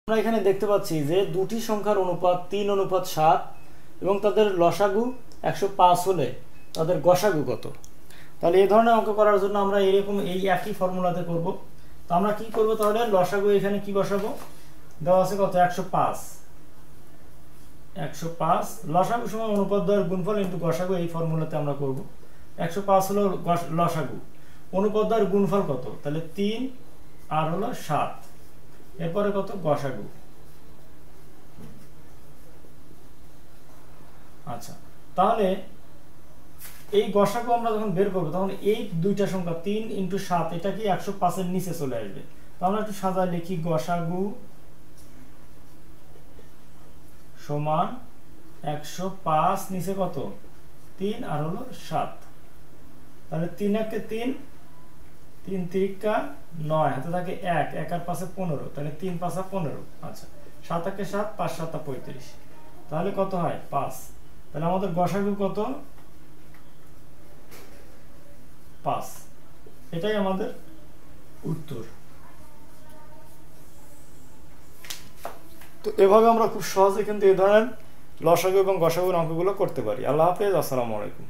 আমরা এখানে দেখতে পাচ্ছি যে দুটি সংখ্যার অনুপাত 3:7 এবং তাদের লসাগু 105 হলে তাদের গসাগু কত। তাহলে এই ধরনের অঙ্ক করার জন্য আমরা এরকম এই একই ফর্মুলাতে করব। তো আমরা কি করব, তাহলে লসাগু এখানে কি বসাবো, দেওয়া আছে কত 105। লসাগু সমান অনুপাত দ্বয়ের গুণফল ইনটু গসাগু, এই ফর্মুলাতে আমরা করব। 105 হলো লসাগু, অনুপাত দ্বয়ের গুণফল কত, তাহলে 3 আর হলো 7, এরপরে কত গসাগু। আচ্ছা, তাহলে এই গসাগু আমরা যখন বের করবো তখন এই দুইটা সংখ্যা 3 × 7 এটা কি 105 এর নিচে চলে আসবে। তো আমরা একটু সাজায় লিখি, গসাগু সমান 105 নিচে কত 3 আর হলো 7, তাহলে 3 একে 3, 3 তিরিকা 9, হাতে থাকে 1, 1 আর 5 15, তাহলে 3 5 15। আচ্ছা, 7 একে 7, 5 7 35, তাহলে কত হয় 5। তাহলে আমাদের গসাগু কত 5, এটাই আমাদের উত্তর। তো এভাবে আমরা খুব সহজে কিন্তু এই ধরনের লসাগু এবং গসাগুর অঙ্কগুলো করতে পারি। আল্লাহ হাফেজ, আসসালামু আলাইকুম।